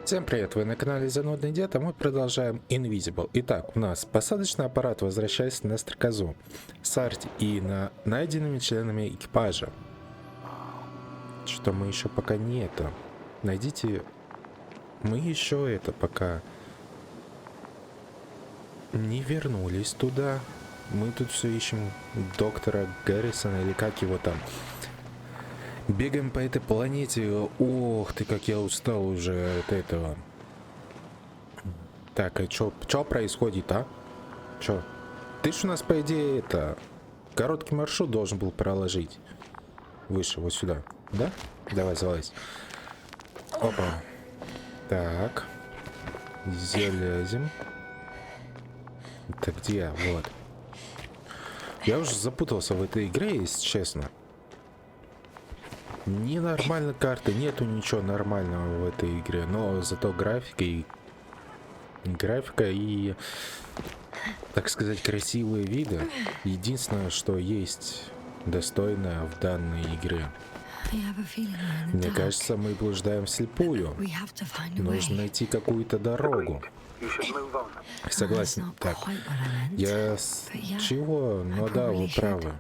Всем привет, вы на канале Занудный Дед, а мы продолжаем Invincible. Итак, у нас посадочный аппарат возвращается на стрекозу с арти и найденными членами экипажа. Что мы еще пока не это. Найдите... Мы еще это пока не вернулись туда. Мы тут все ищем доктора Гаррисона или как его там. Бегаем по этой планете. Ох ты, как я устал уже от этого. Так, а чё происходит, а? Чё? Ты ж у нас, по идее, это... Короткий маршрут должен был проложить. Выше, вот сюда. Да? Давай, залазь. Опа. Так. Залезем. Так, где? Вот. Я уже запутался в этой игре, если честно. Ненормальной карты, нету ничего нормального в этой игре, но зато графика и, так сказать, красивые виды. Единственное, что есть достойное в данной игре. Мне кажется, мы блуждаем вслепую. Нужно найти какую-то дорогу. Согласен. Так, чего? Ну да, вы правы.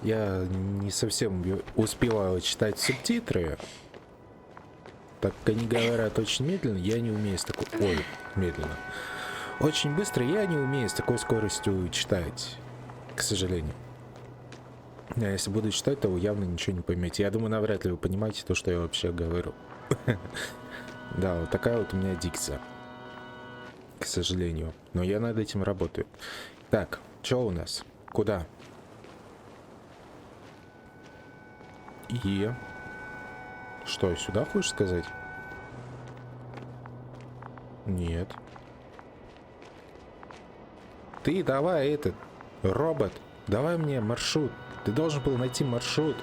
Я не совсем успеваю читать субтитры, так как они говорят очень медленно, я не умею с такой... Ой, медленно. Очень быстро я не умею с такой скоростью читать, к сожалению. А если буду читать, то вы явно ничего не поймете. Я думаю, навряд ли вы понимаете то, что я вообще говорю. Да, вот такая вот у меня дикция, к сожалению. Но я над этим работаю. Так, что у нас? Куда? И... Что, сюда хочешь сказать? Нет. Ты давай этот, робот, давай мне маршрут. Ты должен был найти маршрут.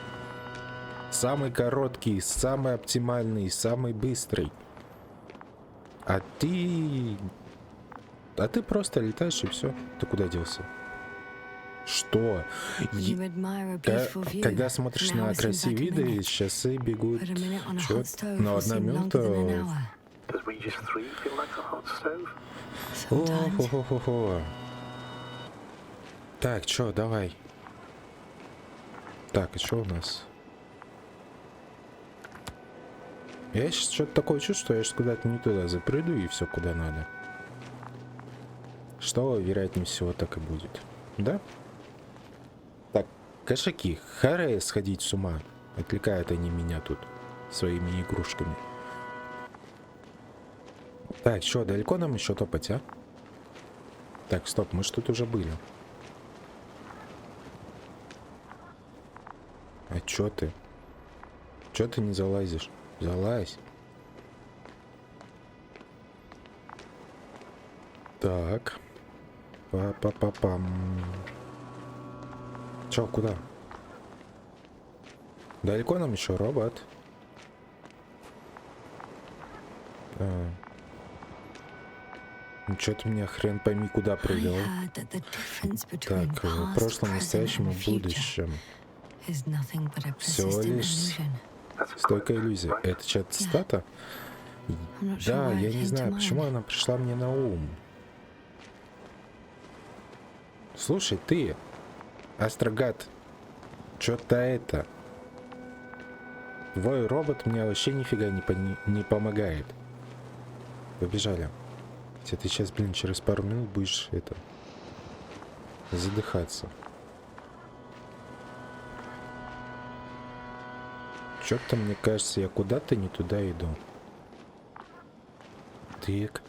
Самый короткий, самый оптимальный, самый быстрый. А ты просто летаешь и все. Ты куда делся? Что? Когда смотришь на красивые виды, часы бегут. Чё? Но 1 минута... О-хо-хо-хо-хо. Так, чё, давай. Так, а чё у нас? Я сейчас что-то такое чувствую, что я сейчас куда-то не туда запрыгну и все куда надо. Что, вероятнее всего, так и будет. Да? Так, кошаки, харе сходить с ума. Отвлекают они меня тут своими игрушками. Так, что, далеко нам еще топать, а? Так, стоп, мы ж тут уже были. А чё ты? Чё ты не залазишь? Залазь. Так. Па-па-па-пам. Чё, куда? Далеко нам еще, робот? Ну, что-то меня хрен пойми куда привел. Так, в прошлом, настоящем и будущем. Всего лишь стойкая иллюзия. Это чья-то цитата? Да, я не знаю, почему она пришла мне на ум. Слушай, ты, Астрогат, что-то это. Твой робот мне вообще нифига не помогает. Побежали. Хотя ты сейчас, блин, через пару минут будешь это задыхаться. Что-то мне кажется, я куда-то не туда иду. Так.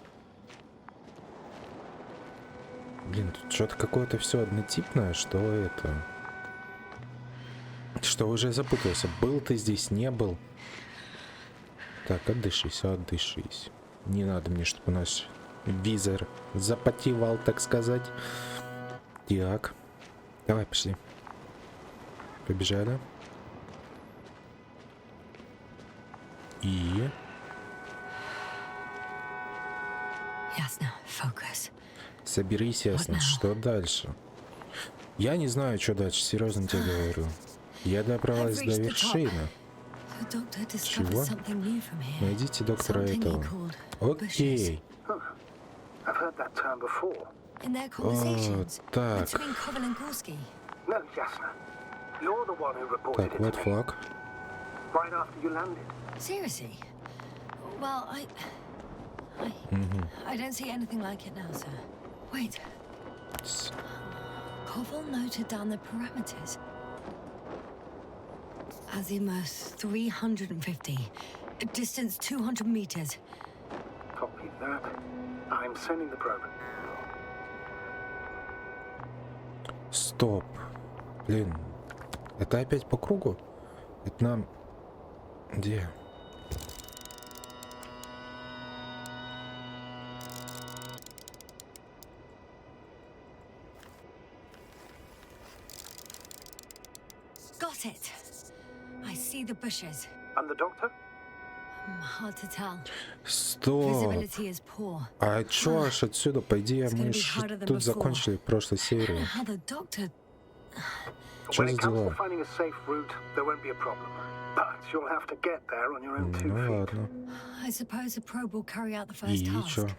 Блин, тут что-то какое-то все однотипное, что это... Что уже запутался. Был ты здесь, не был. Так, отдышись, отдышись. Не надо мне, чтобы наш визор запотевал, так сказать. Так. Давай, пошли. Побежали. И... Ясно, фокус. Соберись, ясно, что дальше? Я не знаю, что дальше, серьезно тебе говорю. Я добралась до вершины. The doctor discovered Чего? something new from here. Найдите доктора Something he этого. called Окей. I've heard that term before. in their conversations так. between Koval and Gorski. No, Jasna. You're the one who reported Так, it вот to me флаг. right after you landed. Seriously? Well, I don't see anything like it now, sir. Wait. Koval noted down the parameters. Azimuth 350. Distance 200 meters. Copy that. I'm sending the probe. Стоп. Блин. Это опять по кругу? Это нам... Где? Got it. I see the bushes. And the doctor? Hard to tell. Стоп. Visibility is poor. А чё аж отсюда? По идее, мы ж тут закончили в прошлой I don't серии. know how the doctor... Чё When за it comes to дела? finding a safe route, there won't be a problem. But you'll have to get there on your own 2 Ну feet. ладно. I suppose the probe will carry out the first И task. чё?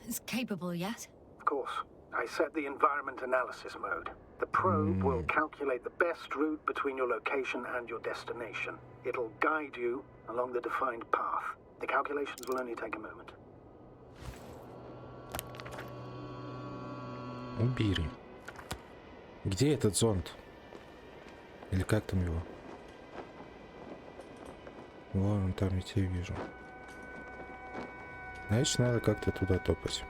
It's capable yet? Of course, I set the environment analysis mode. The probe will calculate the best route between your location and your destination. It'll guide you along the defined path. The calculations will only take a moment. Убери. Где этот зонд? Или как там его? Вон он там, я тебя вижу. Значит, надо как-то туда топать.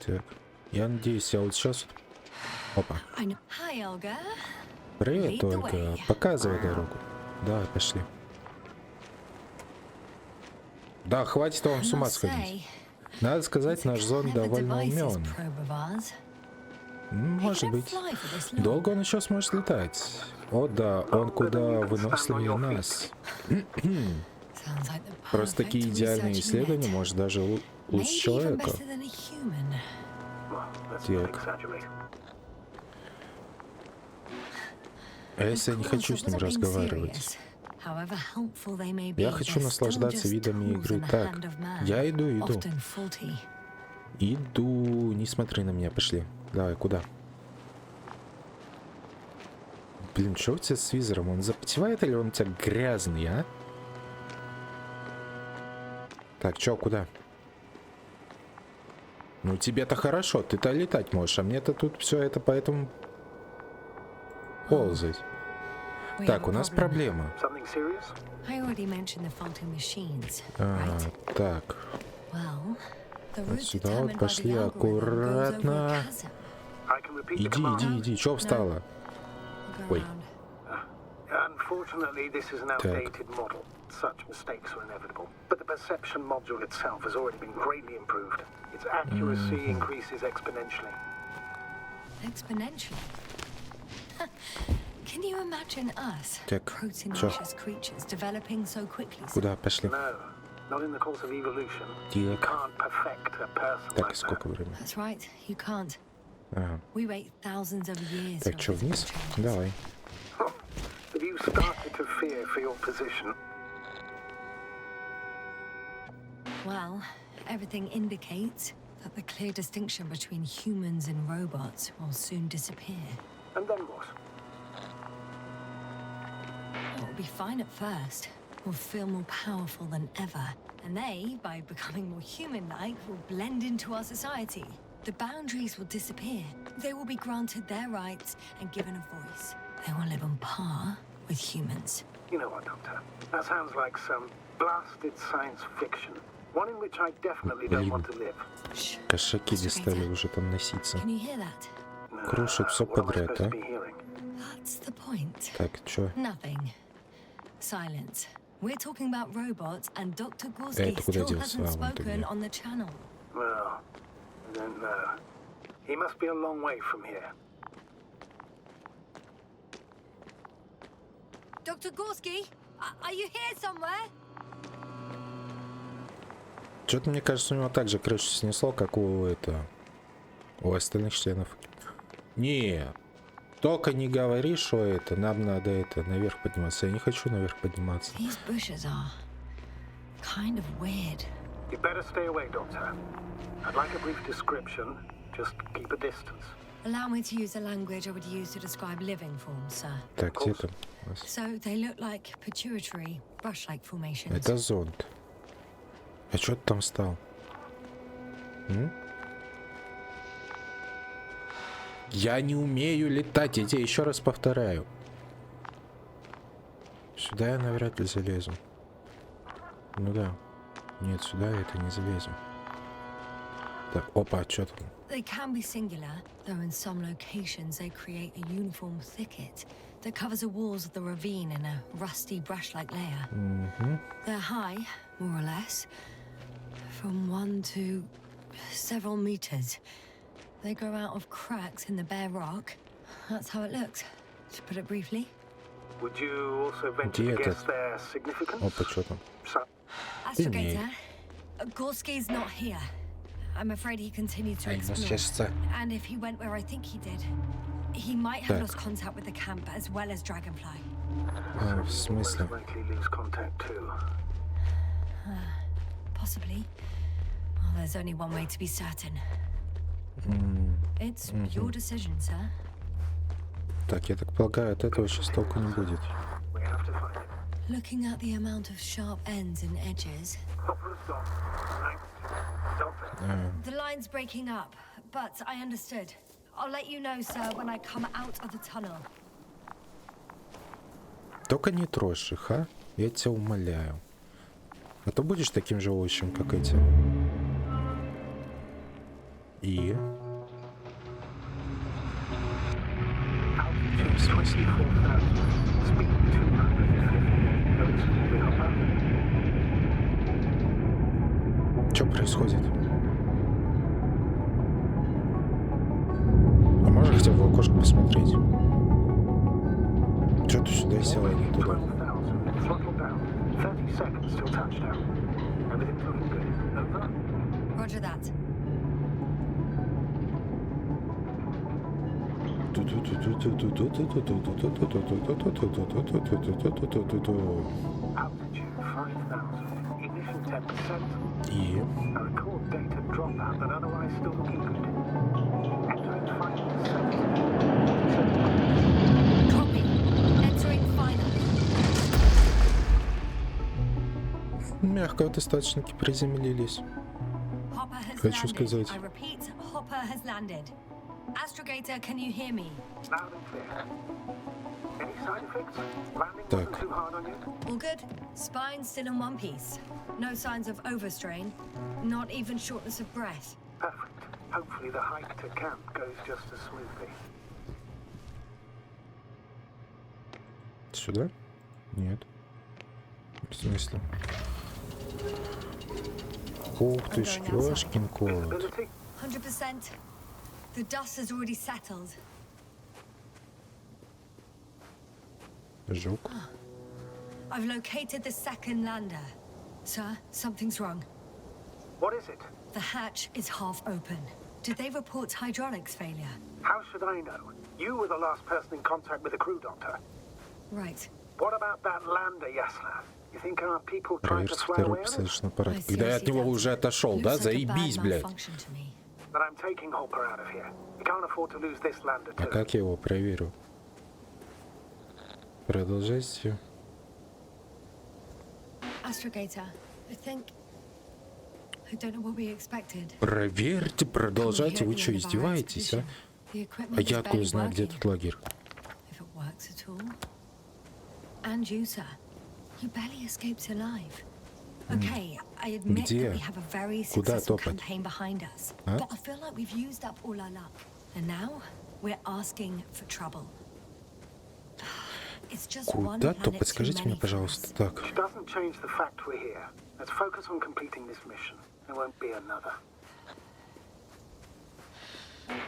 Так. Я надеюсь, я вот сейчас... Опа. I know. Hi, Olga. Привет, Lead the Ольга. way. Показывай дорогу. Давай, пошли. Да, хватит вам с I ума must сходить. say, Надо сказать, наш зонд clever довольно device, this умен. probe of ours. Может He can быть. fly for this long. Долго он еще сможет летать? О да, он куда выносливее нас. Sounds like the Просто такие perfect идеальные research исследования net. может даже лучше Maybe even человека. better than a human. Well, let's Так. not exaggerate. А если я не Of хочу course, с I ним wasn't being разговаривать? serious. However helpful they may be, Я хочу they're наслаждаться still just видами tools игры. in the Так, hand of man, я иду. often faulty. Иду. Не смотри на меня, пошли. Давай, куда? Блин, что у тебя с визором? Он запотевает или он у тебя грязный, а? Так, чё, куда? Ну, тебе-то хорошо, ты-то летать можешь, а мне-то тут все это поэтому ползать. We have Так, a у нас problem. проблема. Something serious? I already mentioned the faulty machines, А, right? так, Well, the вот route сюда вот determined by пошли the algorithm goes over a аккуратно. chasm. I can repeat the Иди, command. иди, чё встала? We'll go Ой. around. Unfortunately, this is an outdated model. Such mistakes are inevitable. But the perception module itself has already been greatly improved. Its accuracy increases exponentially. Exponentially. Can you imagine us, Так, proteinous creatures, developing so quickly? Куда пошли? No, not in the course of evolution. Так, You can't perfect a person так, like that. сколько времени? That's right, you can't. Ага. We wait thousands of years. Так, for чё, physical вниз? changes. Давай. Have you started to fear for your position? Well, everything indicates that the clear distinction between humans and robots will soon disappear. And then what? It will be fine at first. We'll feel more powerful than ever. And they, by becoming more human-like, will blend into our society. The boundaries will disappear. They will be granted their rights and given a voice. They will live on par with humans. You know what, Doctor? That sounds like some blasted science fiction. One in which I definitely don't want to live. Shh. Кошаки стали уже там носиться. Can you hear that? Крушат все What am I подряд, supposed а? to be hearing? That's the point. Так, чё? Nothing. Silence. We're talking about robots, and Dr. Gorski Это куда still делся? hasn't А, вон ты spoken где. on the channel. Well, I don't know. He must be a long way from here. Dr. Gorski, are you here somewhere? Что-то мне кажется, у него так же крышу снесло, как у остальных членов. Не, Только не говори, что это. Нам надо это наверх подниматься. Я не хочу наверх подниматься. These bushes are kind of weird. You better stay away, Doctor. I'd like a brief description. Just keep a distance. Allow me to use the language I would use to describe living forms, sir. Так, где там? So they look like pituitary, brush-like formations. Это зонд. А что ты там стал? Я не умею летать, я тебе еще раз повторяю. Сюда я навряд ли залезу. Ну да. Нет, сюда я это не залезу. Так, опа, что там? They can be singular, though in some locations they create a uniform thicket that covers the walls of the ravine in a rusty brush-like layer. They're high, more or less, from 1 to several meters. They grow out of cracks in the bare rock. That's how it looks, to put it briefly. Would you also venture to guess their significance? Опа, что там? Astrogator, Gorski's not here. I'm afraid he continued to explore. And if he went where I think he did, he might have lost contact with the camp as well as Dragonfly. В смысле? Likely lose contact too. Possibly. Well, there's only one way to be certain. It's your decision, sir. Так, я так полагаю, от этого сейчас толку не будет. We have to find it. Looking at the amount of sharp ends and edges, the line's breaking up, but I understood. I'll let you know, sir, when I come out of the tunnel. Только не трожь их, а? Я тебя умоляю. А то будешь таким же овощем, как эти. И... Что происходит? А можно хотя бы в окошко посмотреть? Что ты сюда села, а не туда? Roger that. И... Copy. Entering final. Мягко достаточно-таки приземлились. Hopper has Хочу landed. сказать. I repeat, Hopper has landed. Astrogator, can you hear me? Так. All good. Spine still in one piece. No signs of overstrain. Not even shortness of breath. Perfect. Hopefully the hike to camp goes just as smoothly. Сюда? Нет. В смысле? Ух ты ж, ёшкин кот. 100%. The dust has already settled. Жук. I've located the second lander. Sir, something's wrong. What is it? The hatch is half open. Did they report hydraulics failure? How should I know? You were the last person in contact with the crew, Doctor. Right. What about that lander, Yaslav? You think our people tried to Проверьте swim второй away on it? посадочный аппарат. I Когда я от seriously него doubt уже it. отошел, да? Looks like a Заебись, bad блядь. malfunction to me. But I'm taking Hopper out of here. We can't afford to lose this lander А too. как я его проверю? Продолжайте. Astrogator, I don't know what we expected. Проверьте, продолжайте. Вы что, издеваетесь, а? The equipment А is я откуда barely знаю, где working, тут лагерь? if it works at all. And you, sir. You barely escaped alive. Okay, I admit Где? that we have a very Куда successful топать? campaign behind us. А? But I feel like we've used up all our luck. And now we're asking for trouble. It's just one Куда planet топать? too Скажите мне, many for пожалуйста. us. Так. Which doesn't change the fact we're here. Let's focus on completing this mission. There won't be another.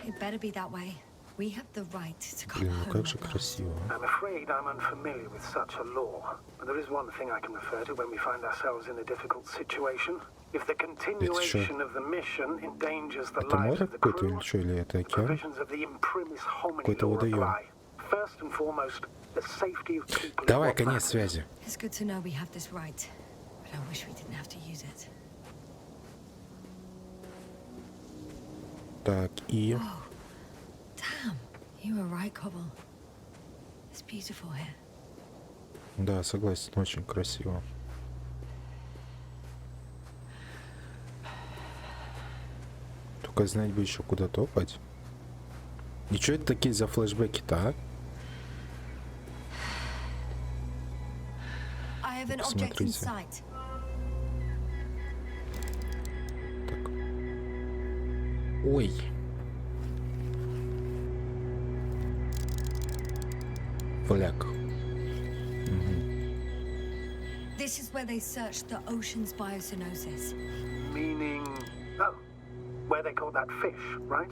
It better be that way. We have the right to come Блин, ну home как же at last. красиво. I'm afraid I'm unfamiliar with such a law, but there is one thing I can refer to when we find ourselves in a difficult situation. If the continuation of the mission endangers the Это lives море of the какое-то crew, или что? Или это the океан? provisions of the imprimis homini Какой-то law водоем. apply. First and foremost, the safety of people. Давай, конец связи. It's good to know we have this right, but I wish we didn't have to use it. Так, и... Oh, damn, you were right, Cobble. It's beautiful here. Да, согласен, очень красиво. Только знать бы еще куда топать. И что это такие за флешбеки-то, а? I have an object in Посмотрите. sight. Так. Ой. Фляг. This is where they searched the ocean's biocenosis. Meaning, oh, where they caught that fish, right?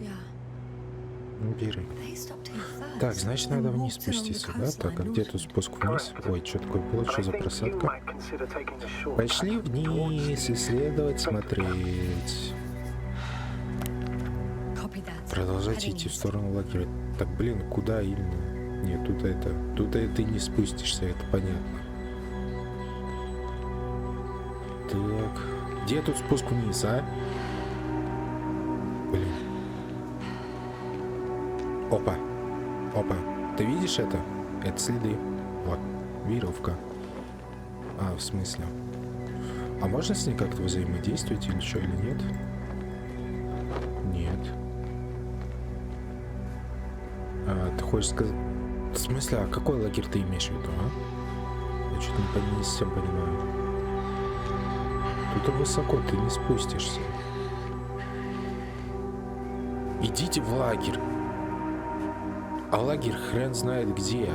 Yeah. Бери. They stopped here first. Так, значит, and надо вниз walked along the спуститься, да? coastline Так, а где тут спуск вниз? Ой, что такое было? But Что I за think you просадка? might consider taking the short Пошли cut вниз, исследовать, смотреть. Copy that. Продолжайте Heading идти в east. сторону лагеря. Так, блин, куда именно? Нет, тут ты не спустишься, это понятно. Так, где тут спуск вниз, а? Блин. Опа, опа, ты видишь это? Это следы. Вот, веревка. А, в смысле? А можно с ней как-то взаимодействовать или что, или нет? Нет. А, ты хочешь сказать... В смысле, а какой лагерь ты имеешь в виду, а? Я что-то не совсем понимаю. Тут высоко, ты не спустишься. Идите в лагерь. А лагерь хрен знает где.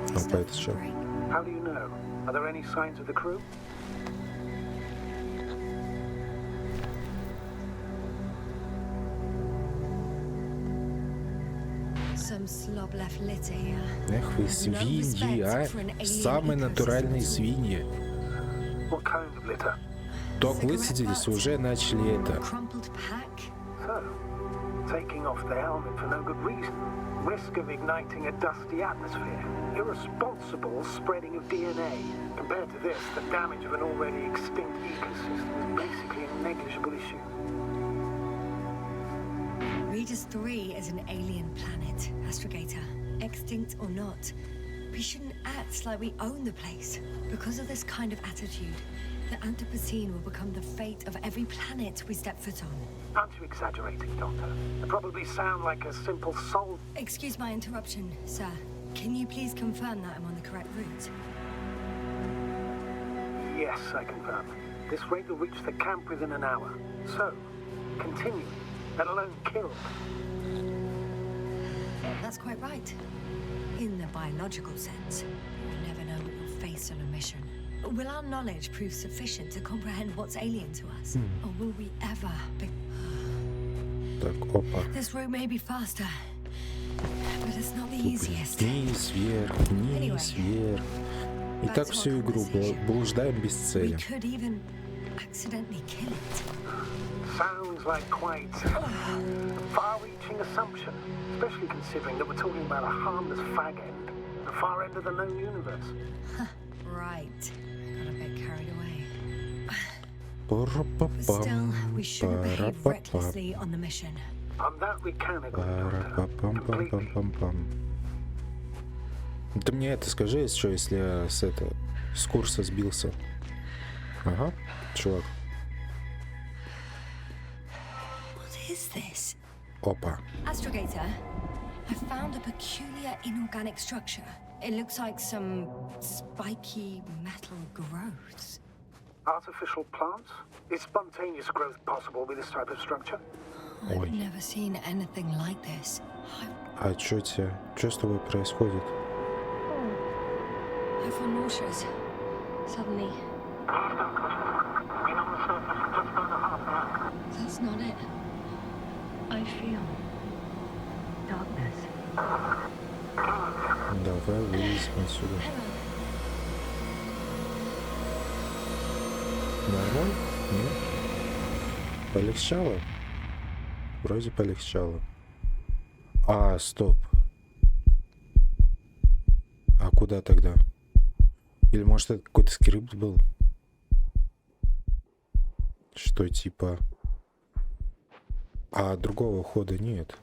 This Опа, stuff это will что? break. How do you know? Are there any signs of the crew? Some slob left litter here. Эх вы свиньи, а? Самые натуральные свиньи. What kind of litter? Только высадились, уже начали это. Crumpled pack. So, taking off the helmet for no good reason. Risk of igniting a dusty atmosphere. Irresponsible spreading of DNA. Compared to this, the damage of an already extinct ecosystem is basically a negligible issue. Regis III is an alien planet, Astrogator. Extinct or not, we shouldn't act like we own the place. Because of this kind of attitude, the Anthropocene will become the fate of every planet we step foot on. Aren't you exaggerating, Doctor? They probably sound like a simple soul. Excuse my interruption, sir. Can you please confirm that I'm on the correct route? Yes, I confirm. This rate will reach the camp within an hour. So, continue, let alone killed. That's quite right. In the biological sense, you never know what you'll face on a mission. Will our knowledge prove sufficient to comprehend what's alien to us? Or will we ever be... Так, опа. This route may be faster, but it's not the easiest. Вниз, вверх, вниз, вверх. И так всю игру блуждаем без We цели. could even accidentally kill it. Sounds like quite a far-reaching assumption, especially considering that we're talking about a harmless fag end, the far end of the known universe. Right. I got a bit carried away. Пара-па-пам, But still, we shouldn't behave пара-па-пам, recklessly on the mission. On that we can agree, Doctor. Completely. пара-па-пам-пам-пам-пам. Ты мне это скажи, если я с курса сбился. Ага, чувак. What is this? Опа. Astrogator, I found a peculiar inorganic structure. It looks like some spiky metal growths. Artificial plants? Is spontaneous growth possible with this type of structure? I've Ой. never seen anything like this. А чё тебе? Чё с тобой происходит? I feel nauseous. Suddenly. That's not it. I feel darkness. Давай вылезем отсюда. Нормально? Нет? Полегчало? Вроде полегчало. А, стоп. А куда тогда? Или может это какой-то скрипт был? Что типа... А другого хода нет.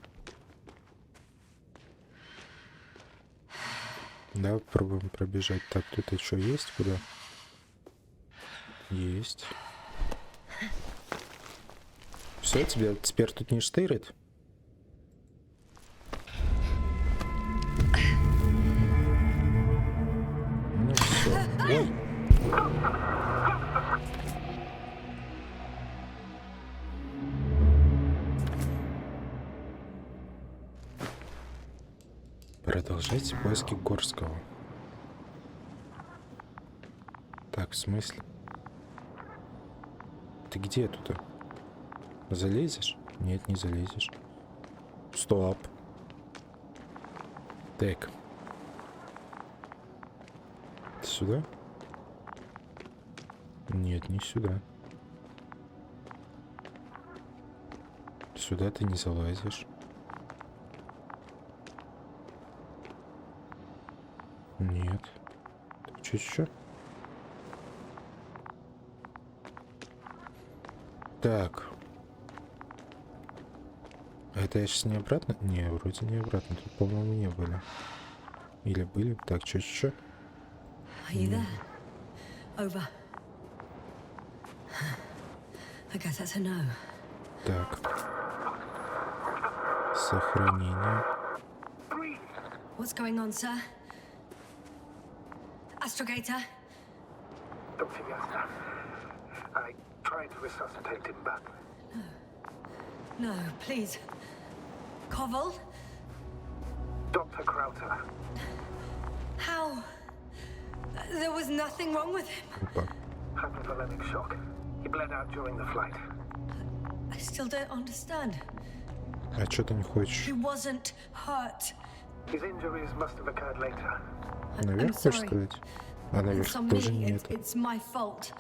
Да, попробуем пробежать. Так, тут еще есть куда? Есть. Все, тебя теперь тут не штырит? Ну все. Ой. Продолжайте поиски Горского. Так, в смысле? Ты где тут? Залезешь? Нет, не залезешь. Стоп. Так. Сюда? Нет, не сюда. Сюда ты не залазишь. Нет. Чё еще? Так. А это я сейчас не обратно? Не, вроде не обратно. Тут, по-моему, не были. Или были? Так, что еще? Are you there? Over. I guess that's a no. Так. Сохранение. What's going on, sir? Astrogator? Dr. Yasta, I tried to resuscitate him, but... No, please. Koval? Dr. Krauter. How? There was nothing wrong with him. Опа. Hypothalamic shock. He bled out during the flight. I still don't understand. А что ты не хочешь? He wasn't hurt. His injuries must have occurred later. Наверх хочешь сказать? А наверх It's on тоже me. нет. It's my fault.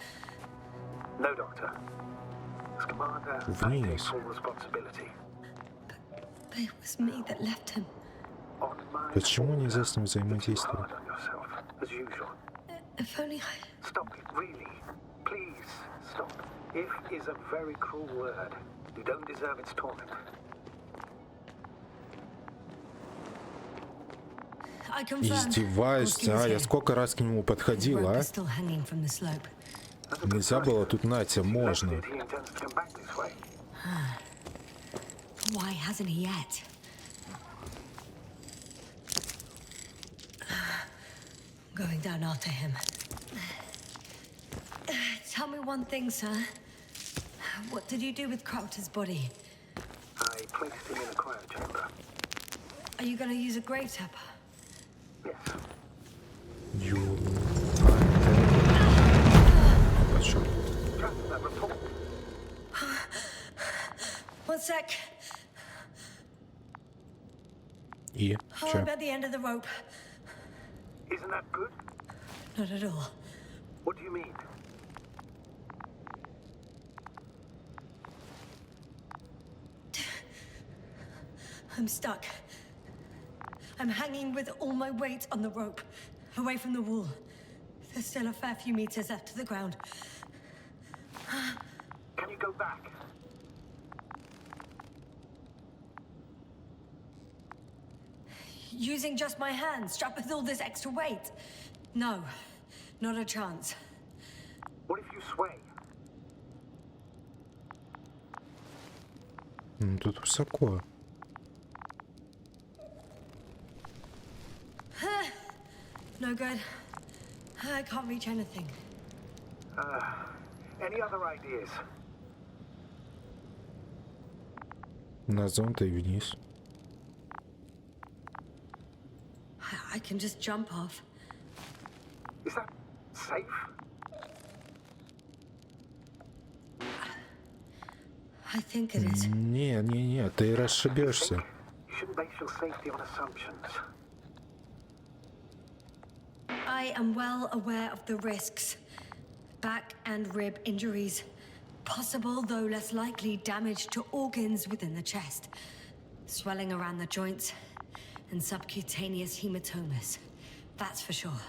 No, Doctor. As commander, I Вниз. take full responsibility. But it was me that left him. On my Почему нельзя с ним fault, you're взаимодействовать? hard on yourself, as usual. If only I... Stop it, really. Please, stop. If is a very cruel word. You don't deserve its torment. I confirm. Издеваешься, а? Я сколько раз к нему подходил, Rope а? is still hanging from the slope. Нельзя было тут, Натя, можно. He intends to come back this way. Why hasn't he yet? Going down after him. Tell me one thing, sir. What did you do with Crowter's body? I placed him in a cryo chamber. Are you going to use a grave tapper? Yes. Ю. Пошел. Trust that report. One sec. И Oh, чё? I'm at the end of the rope. Isn't that good? Not at all. What do you mean? I'm stuck. I'm hanging with all my weight on the rope, away from the wall. There's still a fair few meters left to the ground. Can you go back? Using just my hands, strapped with all this extra weight? No, not a chance. What if you sway? Тут высоко. No good. I can't reach anything. Any other ideas? На зонт и вниз. I can just jump off. Is that safe? I think it is. Не, ты расшибешься. You shouldn't base your safety on assumptions. I am well aware of the risks. Back and rib injuries. Possible, though less likely, damage to organs within the chest. Swelling around the joints and subcutaneous hematomas. That's for sure.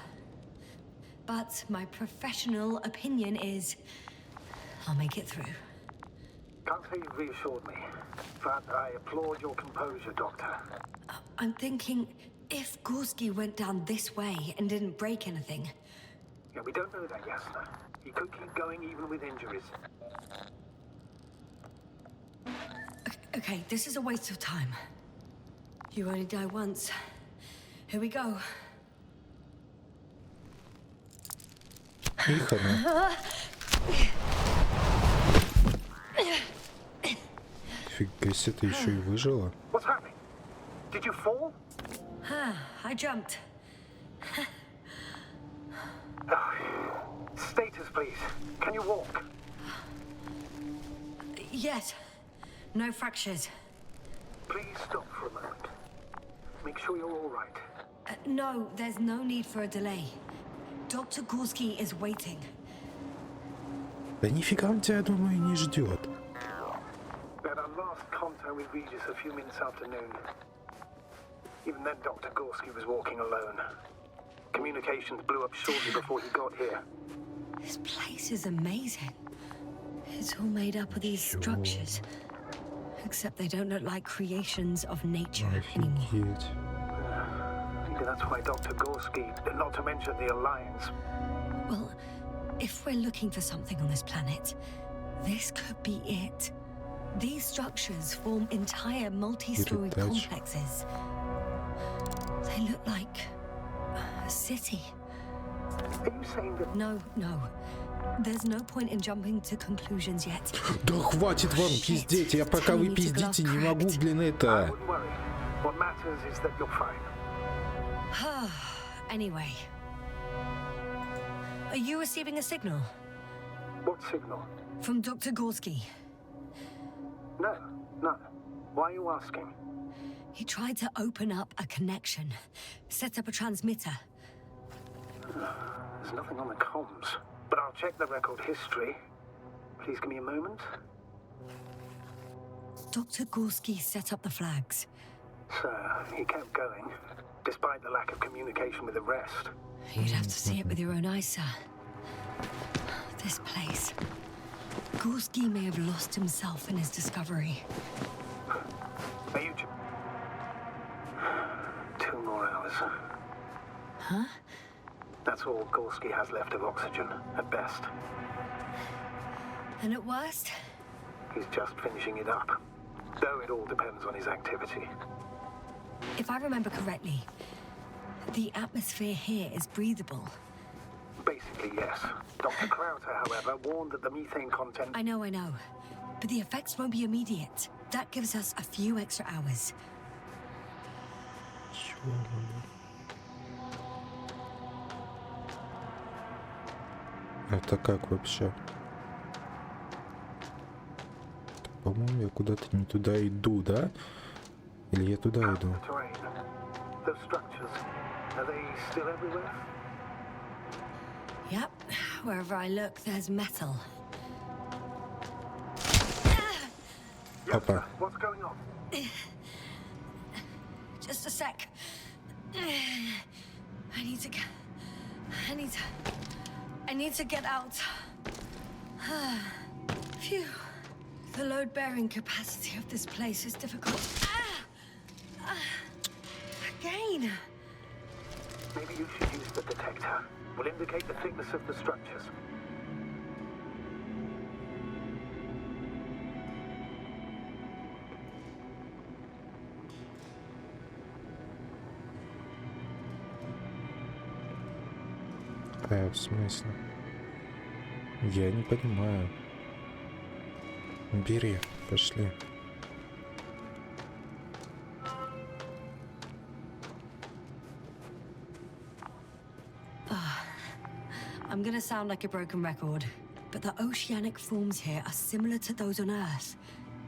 But my professional opinion is I'll make it through. Can't say you've reassured me, but I applaud your composure, Doctor. I'm thinking if Gorski went down this way and didn't break anything. Yeah, we don't know that, Yasna. He could keep going even with injuries. Okay, this is a waste of time. You only die once. Here we go. Их она. Фига себе, ты еще и выжила. What's happening? Did you fall? I jumped. Status, please. Can you walk? Yes. No fractures. Please stop for a moment. Make sure you're all right. No, there's no need for a delay. Dr. Gorski is waiting. Да нифига он тебя, думаю, не ждет. We had our last contact with Regis a few minutes after noon. Even then, Dr. Gorski was walking alone. Communications blew up shortly before he got here. This place is amazing. It's all made up of these structures. Except they don't look like creations of nature anymore. Офигеть. Maybe that's why Dr. Gorski, not to mention the Alliance. Well, if we're looking for something on this planet, this could be it. These structures form entire multi-story Передача. complexes. They look like a city. Are you saying that... No. There's no point in jumping to conclusions yet. Да хватит вам пиздеть, я пока вы пиздите не могу, блин, I это... wouldn't worry. What matters is that you're fine. Anyway. Are you receiving a signal? What signal? From Dr. Gorski. No, none. Why are you asking? He tried to open up a connection, set up a transmitter. There's nothing on the comms, but I'll check the record history. Please give me a moment. Dr. Gorski set up the flags. So, he kept going, despite the lack of communication with the rest. You'd have to see it with your own eyes, sir. This place. Gorski may have lost himself in his discovery. Are you... 2 more hours. Huh? That's all Gorski has left of oxygen, at best. And at worst? He's just finishing it up. Though it all depends on his activity. If I remember correctly, the atmosphere here is breathable. Basically, yes. Dr. Krauter, however, warned that the methane content... I know. But the effects won't be immediate. That gives us a few extra hours. Это как вообще? По-моему, я куда-то не туда иду, да? Или я туда иду? Those structures, are they still everywhere? Yep. Wherever I look, there's metal. Опа. What's going on? Just a sec. I need to get out. Phew. The load-bearing capacity of this place is difficult. Again. Maybe you should use the detector. Will indicate the thickness of the structures. В смысле? Я не понимаю. Бери, пошли. I'm gonna sound like a broken record, but the oceanic forms here are similar to those on Earth.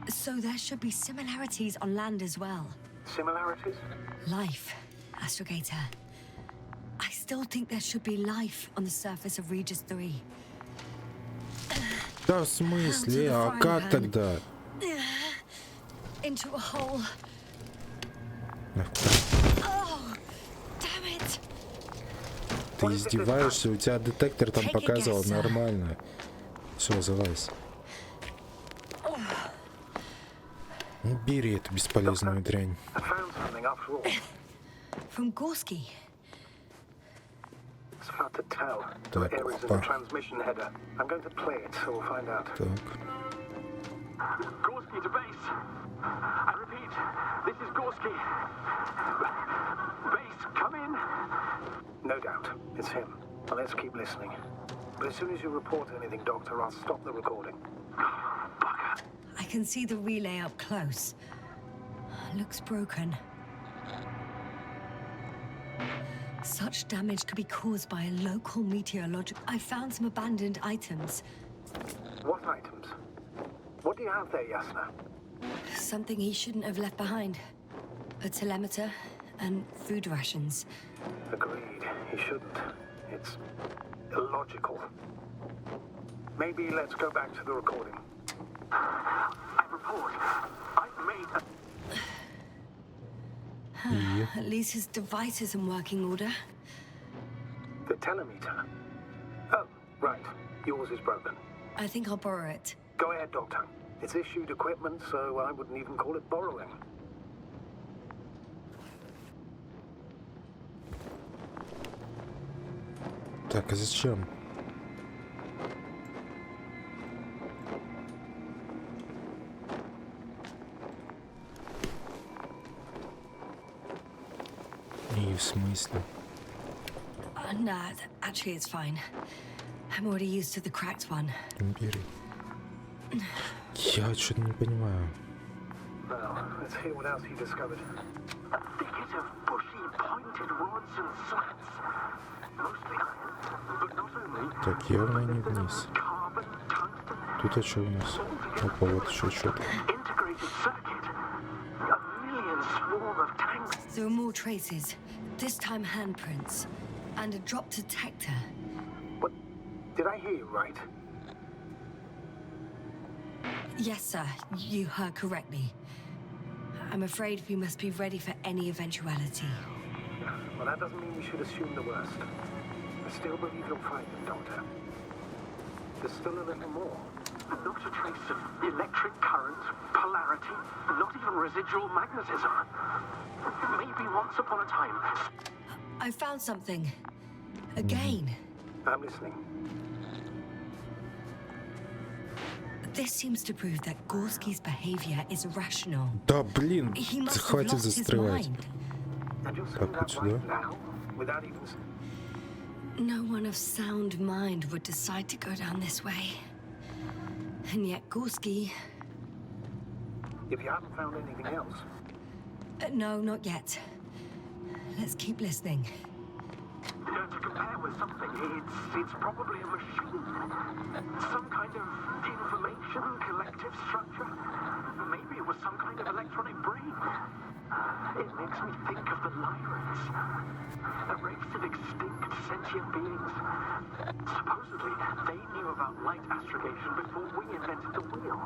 So there should be similarities on land as well. Similarities? Life, Astrogator. I still think there should be life on the surface of Regis III. Да, в смысле? А как тогда? Into a hole Oh, damn it! Ты издеваешься? У тебя детектор там показывал нормально. Все, залазь. Бери эту бесполезную дрянь. I found something after all. From Gorski. It's hard to tell. Так, There is опа. a transmission header. I'm going to play it, so we'll find out. Так. Gorski to base. I repeat, this is Gorski. Base, come in. No doubt, it's him. Well, let's keep listening. But as soon as you report anything, Doctor, I'll stop the recording. Bugger. I can see the relay up close. Looks broken. Such damage could be caused by a local meteorological... I found some abandoned items. What items? What do you have there, Yasna? Something he shouldn't have left behind. A telemeter and food rations. Agreed, he shouldn't. It's illogical. Maybe let's go back to the recording. I report. I've made a... At least his device is in working order. The telemeter? Oh, right. Yours is broken. I think I'll borrow it. Go ahead, Doctor. It's issued equipment, so I wouldn't even call it borrowing. Так, а зачем? И в смысле? Nah, actually it's fine. I'm already used to the cracked one. Бери. Я что-то не понимаю. Well, let's hear what else he discovered. A thicket of bushy, pointed rods and slats. Mostly iron, but not only. Так, явно не вниз. Carbon, tungsten, Тут а что у нас? Опа, вот еще что-то. integrated circuit. A million swarm of tanks. There are more traces. This time handprints. And a drop detector. What? Did I hear you right? Yes, sir. You heard correctly. I'm afraid we must be ready for any eventuality. Well, that doesn't mean we should assume the worst. I still believe you'll find them, Doctor. There's still a little more. Not a trace of electric current, polarity, not even residual magnetism. Maybe once upon a time. I found something. Again. I'm listening. This seems to prove that Gorski's behavior is irrational. Да, блин, He must have хватит lost his застревать. mind. And you're Так, saying вот that сюда. right now? Without even... No one of sound mind would decide to go down this way. And yet Gorski... If you haven't found anything else... no, not yet. Let's keep listening. To compare with something, it's probably a machine. Some kind of information collective structure. Maybe it was some kind of electronic brain. It makes me think of the Lyrans. A race of extinct sentient beings. Supposedly, they knew about light astrogation before we invented the wheel.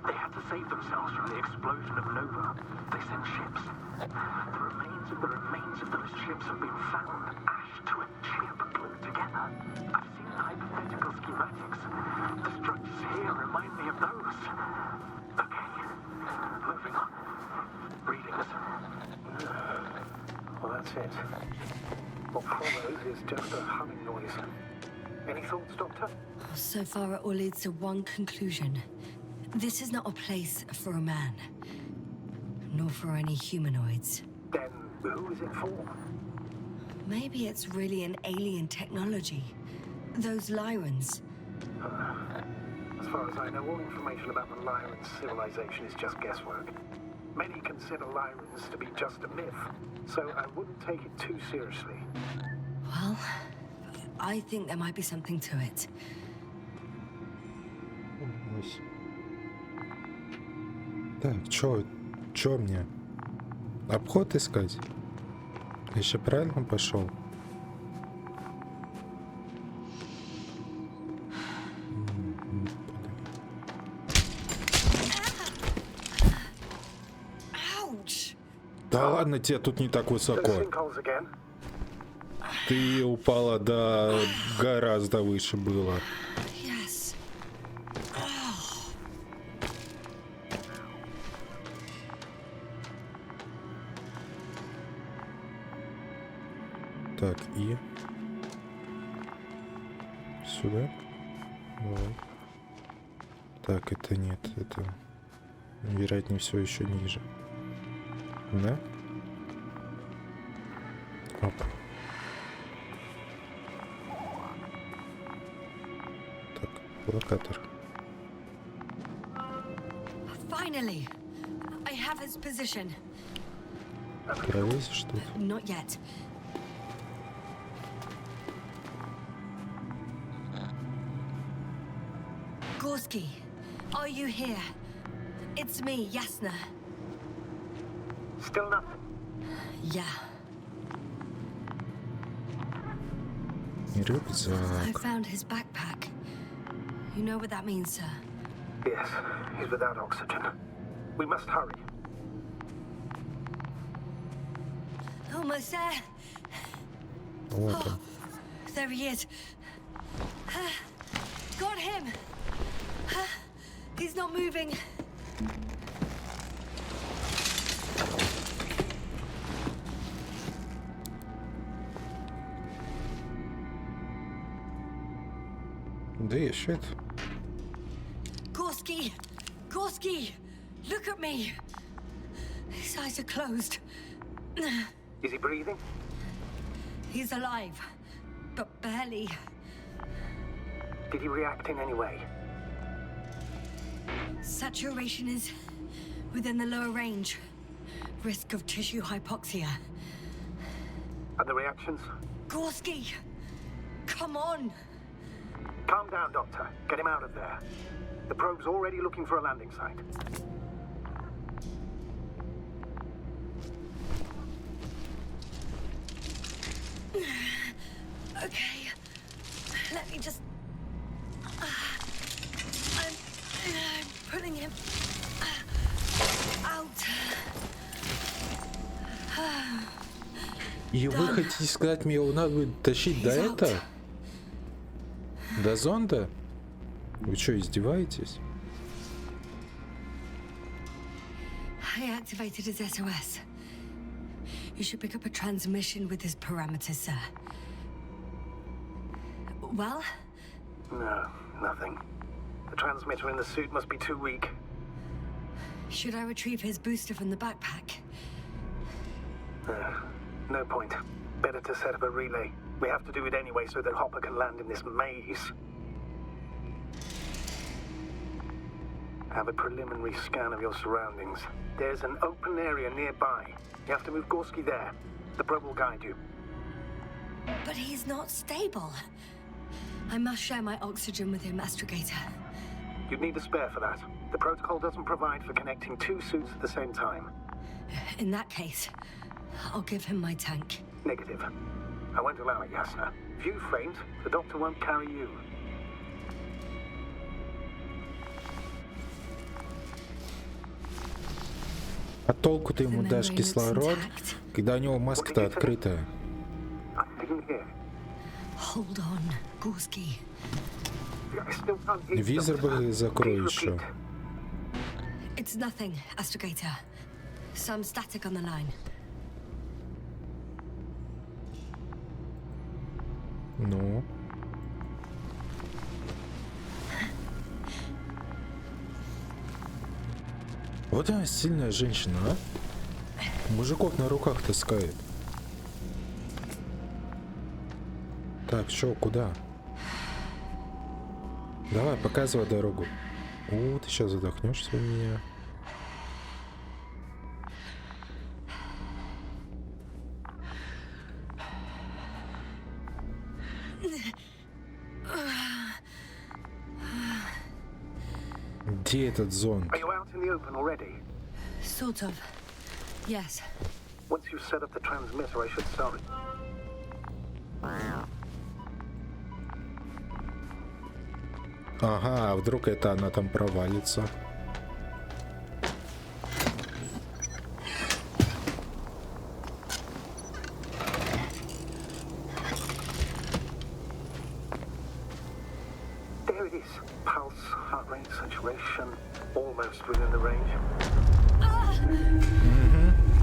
They had to save themselves from the explosion of Nova. They sent ships. The remains of those ships have been found, ashed to a chip glued together. I've seen the hypothetical schematics. The structures here remind me of those. Okay, moving on. Readings. Well, that's it. What follows is just a humming noise. Any thoughts, Doctor? So far, it all leads to one conclusion. This is not a place for a man. Nor for any humanoids. Then who is it for? Maybe it's really an alien technology. Those Lyrans. As far as I know, all information about the Lyran civilization is just guesswork. Many consider Lyrans to be just a myth, so I wouldn't take it too seriously. Well, I think there might be something to it. Ось. Так, чё мне? Обход искать? Я еще правильно пошел? Ouch! Да ладно, тебе тут не так To the высоко. sinkholes again. Ты упала до гораздо выше было. Yes. Так, и... Сюда? Давай. Так, это нет, это... Вероятнее всего еще ниже. Да? Оп. Так, локатор. Finally, I have its position. Пролезешь тут? Not yet. Gorski, are you here? It's me, Yasna. Still nothing. Yeah. I Рюкзак. found his backpack. You know what that means, sir? Yes, he's without oxygen. We must hurry. Almost there. Вот он. There he is. Got him. He's not moving. Дышит. Gorski! Gorski! Look at me! His eyes are closed. Is he breathing? He's alive, but barely. Did he react in any way? Saturation is within the lower range. Risk of tissue hypoxia. And the reactions? Gorski! Come on! Calm down, Doctor. Get him out of there. The probe's already looking for a landing site. Okay. Let me just... I'm putting him out. И вы хотите сказать, мне его надо будет тащить до этого? До зонда? Вы что, издеваетесь? I activated his SOS. You should pick up a transmission with his parameters, sir. Well? No, nothing. The transmitter in the suit must be too weak. Should I retrieve his booster from the backpack? No point. Better to set up a relay. We have to do it anyway so that Hopper can land in this maze. Have a preliminary scan of your surroundings. There's an open area nearby. You have to move Gorski there. The probe will guide you. But he's not stable. I must share my oxygen with him, Astrogator. You'd need a spare for that. The protocol doesn't provide for connecting two suits at the same time. In that case, I'll give him my tank. Negative. I won't allow it, Yasna. If you faint, the doctor won't carry you. А толку ты ему дашь кислород, когда у него маска-то открытая? I didn't hear. Hold on, Gorski. I still can't hear you, Визор Doctor. бы закрой Please еще. repeat. It's nothing, Astrogator. Some static on the line. Ну? Вот она сильная женщина, а? Мужиков на руках таскает. Так, чё, куда? Давай, показывай дорогу. О, ты сейчас задохнешься у меня. Где этот зонд? Are you out in the open already? Sort of. Yes. Once you've set up the transmitter, I should start. Ага, а вдруг это она там провалится? Concentration almost within the range.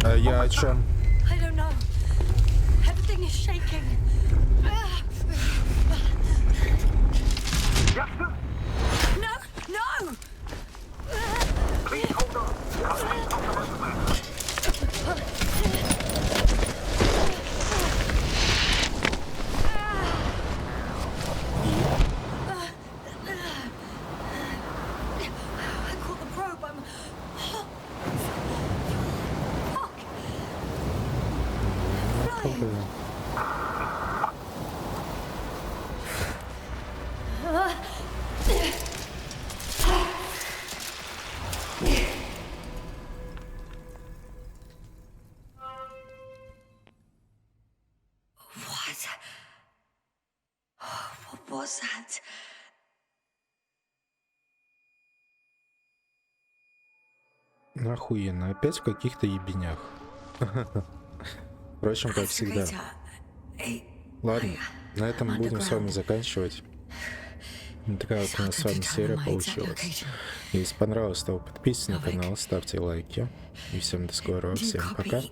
А я о чем? I don't know. Everything is shaking. Jackson, No, no! please hold on. I caught the probe. I'm... Fuck! Flying. What was that? Охуенно, опять в каких-то ебенях. Впрочем, как всегда. Ладно, на этом будем с вами заканчивать. Такая вот у нас с вами серия получилась. Если понравилось, то подписывайтесь на канал, ставьте лайки. И всем до скорого, всем пока.